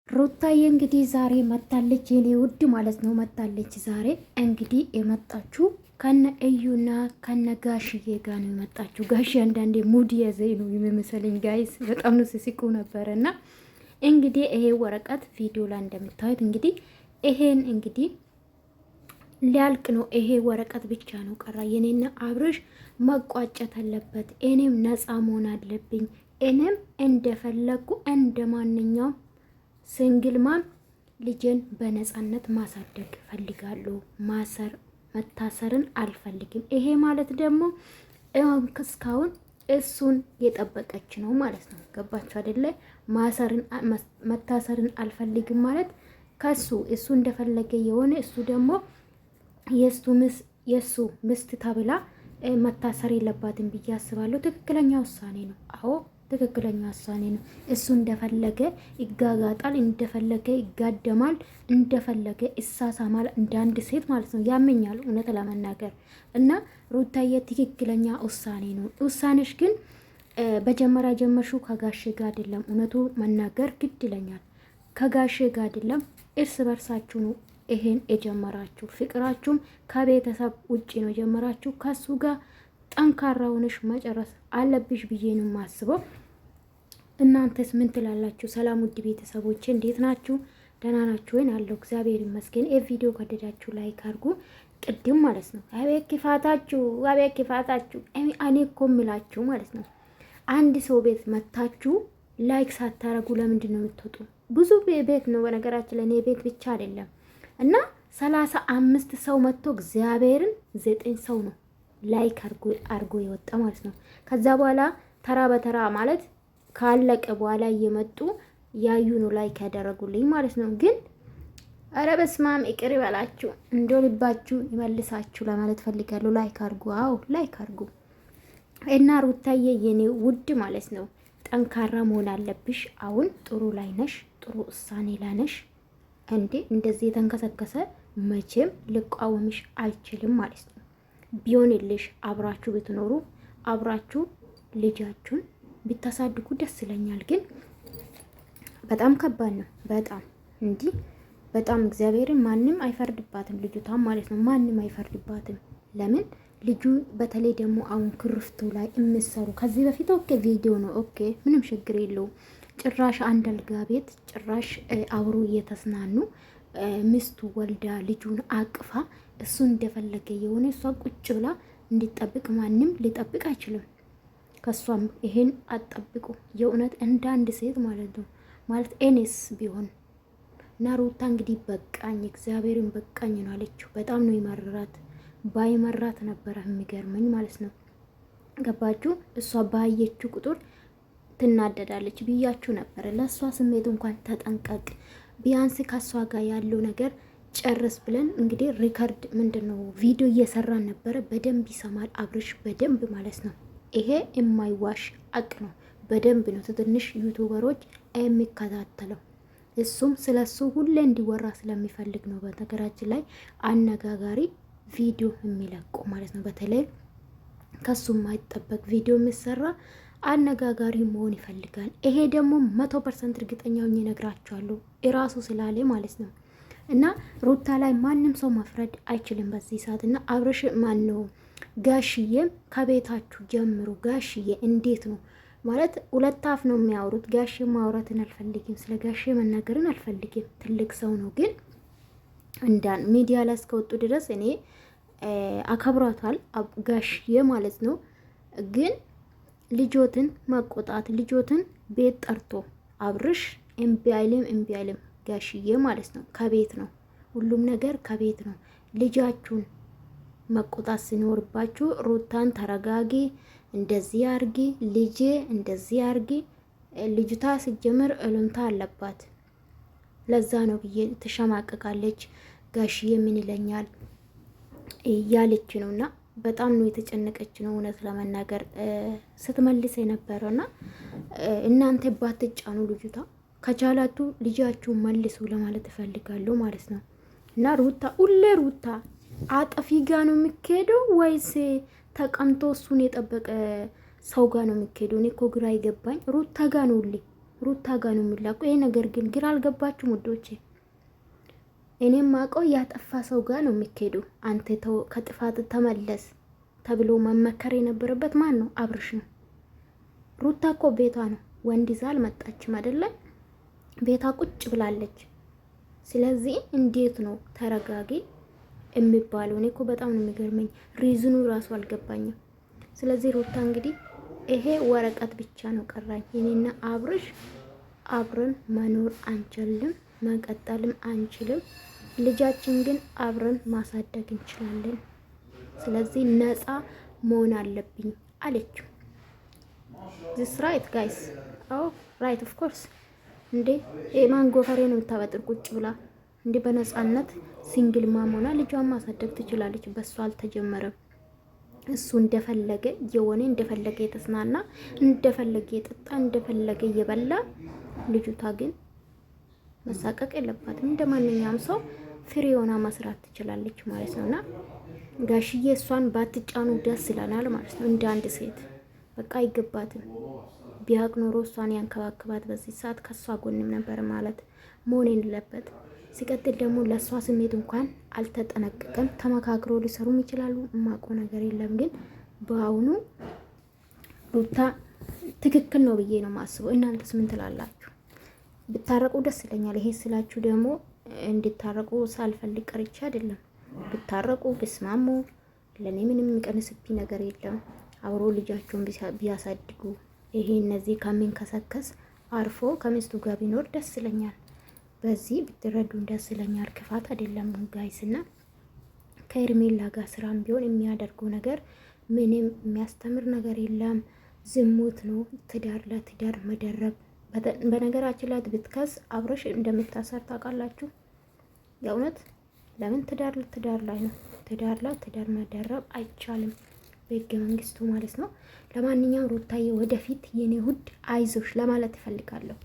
ሩታዬ እንግዲህ ዛሬ መታለች የኔ ውድ ማለት ነው። መታለች ዛሬ እንግዲህ የመጣችሁ ከነ እዩና ከነ ጋሽዬ ጋር ነው የመጣችሁ። ጋሽ አንዳንዴ ሙድ የዘይ ነው የሚመስለኝ ጋይስ፣ በጣም ነው ሲስቁ ነበረ። እና እንግዲህ ይሄ ወረቀት ቪዲዮ ላይ እንደምታዩት እንግዲህ ይሄን እንግዲህ ሊያልቅ ነው። ይሄ ወረቀት ብቻ ነው ቀራ። የኔና አብርሽ መቋጨት አለበት። እኔም ነፃ መሆን አለብኝ። እኔም እንደፈለጉ እንደ ማንኛውም ሲንግል ማም ልጄን በነፃነት ማሳደግ ፈልጋለሁ። መታሰርን አልፈልግም። ይሄ ማለት ደግሞ እስካሁን እሱን የጠበቀች ነው ማለት ነው። ገባችሁ አይደለ? መታሰርን አልፈልግም ማለት ከሱ እሱ እንደፈለገ የሆነ እሱ ደግሞ የእሱ ምስት ተብላ መታሰር የለባትም ብዬ አስባለሁ። ትክክለኛ ውሳኔ ነው። አዎ ትክክለኛ ውሳኔ ነው። እሱ እንደፈለገ ይጋጋጣል፣ እንደፈለገ ይጋደማል፣ እንደፈለገ ይሳሳማል እንደ አንድ ሴት ማለት ነው። ያመኛል እውነት ለመናገር እና ሩታዬ ትክክለኛ ውሳኔ ነው። ውሳኔሽ ግን በጀመራ ጀመርሹ ከጋሼ ጋር አይደለም። እውነቱ መናገር ግድ ይለኛል። ከጋሼ ጋር አይደለም፣ እርስ በርሳችሁ ነው ይሄን የጀመራችሁ። ፍቅራችሁም ከቤተሰብ ውጪ ነው የጀመራችሁ። ከሱ ጋር ጠንካራ ሆነሽ መጨረስ አለብሽ ብዬ ነው የማስበው። እናንተስ ምን ትላላችሁ? ሰላም ውድ ቤተሰቦቼ እንዴት ናችሁ? ደህና ናችሁ ወይ? አለው እግዚአብሔር ይመስገን። ቪዲዮ ከወደዳችሁ ላይክ አድርጉ። ቅድም ማለት ነው አቤት ክፋታችሁ፣ አቤት ክፋታችሁ። እኔ እኮ የምላችሁ ማለት ነው አንድ ሰው ቤት መታችሁ ላይክ ሳታረጉ ለምንድን ነው የምትወጡ? ብዙ ቤት ነው በነገራችን ላይ እኔ ቤት ብቻ አይደለም እና 35 ሰው መጥቶ እግዚአብሔርን 9 ሰው ነው ላይክ አርጎ የወጣ ማለት ነው። ከዛ በኋላ ተራ በተራ ማለት ካለቀ በኋላ እየመጡ ያዩ ነው ላይክ ያደረጉልኝ ማለት ነው። ግን አረ በስማም ይቅር ይበላችሁ፣ እንደው ልባችሁ ይመልሳችሁ ለማለት ፈልጋለሁ። ላይክ አርጉ። አዎ ላይክ አርጉ። እና ሩታዬ የኔ ውድ ማለት ነው ጠንካራ መሆን አለብሽ። አሁን ጥሩ ላይ ነሽ፣ ጥሩ ውሳኔ ላይ ነሽ። እንዴ እንደዚህ የተንከሰከሰ መቼም ልቃወምሽ አልችልም ማለት ነው። ቢሆንልሽ አብራችሁ ብትኖሩ አብራችሁ ልጃችሁን ብታሳድጉ ደስ ይለኛል። ግን በጣም ከባድ ነው። በጣም እንዲህ በጣም እግዚአብሔርን ማንም አይፈርድባትም ልጅቷን ማለት ነው። ማንም አይፈርድባትም። ለምን ልጁ በተለይ ደግሞ አሁን ክርፍቱ ላይ የምሰሩ ከዚህ በፊት ኦኬ ቪዲዮ ነው ኦኬ ምንም ችግር የለውም። ጭራሽ አንድ አልጋ ቤት ጭራሽ አብሮ እየተስናኑ ሚስቱ ወልዳ ልጁን አቅፋ እሱ እንደፈለገ የሆነ እሷ ቁጭ ብላ እንዲጠብቅ ማንም ሊጠብቅ አይችልም። ከሷም ይሄን አጠብቁ የእውነት እንደ አንድ ሴት ማለት ነው። ማለት ኤኔስ ቢሆን እና ሩታ እንግዲህ በቃኝ እግዚአብሔርን በቃኝ ነው አለችው። በጣም ነው ይመራት። ባይመራት ነበረ የሚገርመኝ ማለት ነው። ገባችሁ? እሷ ባየችው ቁጥር ትናደዳለች ብያችሁ ነበር። ለእሷ ስሜት እንኳን ተጠንቀቅ፣ ቢያንስ ከእሷ ጋር ያለው ነገር ጨርስ ብለን እንግዲህ ሪከርድ ምንድነው ቪዲዮ እየሰራን ነበረ። በደንብ ይሰማል አብርሽ በደንብ ማለት ነው። ይሄ የማይዋሽ አቅ ነው። በደንብ ነው ትንሽ ዩቱበሮች የሚከታተለው። እሱም ስለሱ ሁሌ እንዲወራ ስለሚፈልግ ነው። በነገራችን ላይ አነጋጋሪ ቪዲዮ የሚለቁ ማለት ነው። በተለይ ከሱ የማይጠበቅ ቪዲዮ የሚሰራ አነጋጋሪ መሆን ይፈልጋል። ይሄ ደግሞ 100% እርግጠኛ ሆኜ እነግራችኋለሁ እራሱ ስላለ ማለት ነው። እና ሩታ ላይ ማንም ሰው መፍረድ አይችልም በዚህ ሰዓት። እና አብርሽ ማን ነው ጋሽዬም ከቤታችሁ ጀምሩ። ጋሽዬ እንዴት ነው ማለት ሁለት አፍ ነው የሚያወሩት። ጋሽ ማውራትን አልፈልግም፣ ስለ ጋሽ መናገርን አልፈልግም። ትልቅ ሰው ነው። ግን እንዳን ሚዲያ ላይ እስከወጡ ድረስ እኔ አከብሯታል ጋሽዬ ማለት ነው። ግን ልጆትን መቆጣት ልጆትን ቤት ጠርቶ አብርሽ እምቢ አይልም ጋሽዬ ማለት ነው። ከቤት ነው ሁሉም ነገር ከቤት ነው። ልጃችሁን መቆጣት ሲኖርባችሁ ሩታን ተረጋጊ፣ እንደዚህ አርጊ፣ ልጄ እንደዚህ አርጊ። ልጅቷ ሲጀምር እሉንታ አለባት። ለዛ ነው ብዬ ትሸማቀቃለች። ጋሽዬ ምን ይለኛል እያለች ነውና በጣም ነው የተጨነቀች ነው እውነት ለመናገር ስትመልስ የነበረውና እናንተ ባትጫኑ ልጅቷ ከቻላቱ ልጃችሁ መልሱ ለማለት እፈልጋለሁ ማለት ነው። እና ሩታ ሁሌ ሩታ አጠፊ ጋ ነው የሚካሄደው ወይስ ተቀምጦ እሱን የጠበቀ ሰው ጋ ነው የሚካሄደው? እኔ እኮ ግራ ይገባኝ። ሩታ ጋ ነው ሁሌ ሩታ ጋር ነው የሚላኩ። ይሄ ነገር ግን ግራ አልገባችሁም ውዶቼ? እኔም አውቀው ያጠፋ ሰው ጋር ነው የሚካሄዱ። አንተ ከጥፋት ተመለስ ተብሎ መመከር የነበረበት ማን ነው? አብርሽ ነው። ሩታ እኮ ቤቷ ነው፣ ወንድ ይዛ አልመጣችም አይደለም? ቤቷ ቁጭ ብላለች። ስለዚህ እንዴት ነው ተረጋጊ የሚባለው? እኔ እኮ በጣም ነው የሚገርመኝ። ሪዝኑ ራሱ አልገባኝም። ስለዚህ ሩታ እንግዲህ ይሄ ወረቀት ብቻ ነው ቀራኝ። እኔና አብርሽ አብረን መኖር አንችልም፣ መቀጠልም አንችልም። ልጃችን ግን አብረን ማሳደግ እንችላለን። ስለዚህ ነፃ መሆን አለብኝ አለችው። ዚስ ራይት ጋይስ? አዎ ራይት ኦፍ ኮርስ። እንዴ የማን ጎፈሬ ነው የምታበጥር ቁጭ ብላ? እንዴ በነፃነት ሲንግል ማም ሆና ልጇን ማሳደግ ትችላለች። በሷ አልተጀመረም። እሱ እንደፈለገ የሆነ እንደፈለገ የተስናና እንደፈለገ የጠጣ እንደፈለገ እየበላ፣ ልጅቷ ግን መሳቀቅ የለባትም። እንደ ማንኛውም ሰው ፍሬ ሆና መስራት ትችላለች ማለት ነውና ጋሽዬ እሷን ባትጫኑ ደስ ይላናል ማለት ነው። እንደ አንድ ሴት በቃ አይገባትም። ቢያቅ ኖሮ እሷን ያንከባክባት በዚህ ሰዓት ከሷ ጎንም ነበር ማለት መሆን የሌለበት። ሲቀጥል ደግሞ ለእሷ ስሜት እንኳን አልተጠነቀቀም። ተመካክሮ ሊሰሩም ይችላሉ። የማውቀው ነገር የለም። ግን በአሁኑ ሩታ ትክክል ነው ብዬ ነው ማስበው። እናንተስ ምን ትላላችሁ? ብታረቁ ደስ ይለኛል። ይሄ ስላችሁ ደግሞ እንድታረቁ ሳልፈልግ ቀርቼ አይደለም። ብታረቁ ብስማሙ ለእኔ ምንም የሚቀንስብኝ ነገር የለም። አብሮ ልጃቸውን ቢያሳድጉ ይሄ እነዚህ ከሚንከሰከስ አርፎ ከሚስቱ ጋር ቢኖር ደስ ይለኛል። በዚህ ብትረዱን ደስ ይለኛል። ክፋት አይደለም ጋይስ። እና ከኤርሜላ ጋር ስራም ቢሆን የሚያደርገው ነገር ምንም የሚያስተምር ነገር የለም። ዝሙት ነው። ትዳር ለትዳር መደረብ። በነገራችን ላይ ብትከስ አብረሽ እንደምታሰር ታውቃላችሁ። የእውነት ለምን ትዳር ለትዳር ላይ ነው። ትዳር ለትዳር መደረብ አይቻልም በህገ መንግስቱ ማለት ነው። ለማንኛውም ሩታዬ ወደፊት የኔ ውድ አይዞሽ ለማለት እፈልጋለሁ።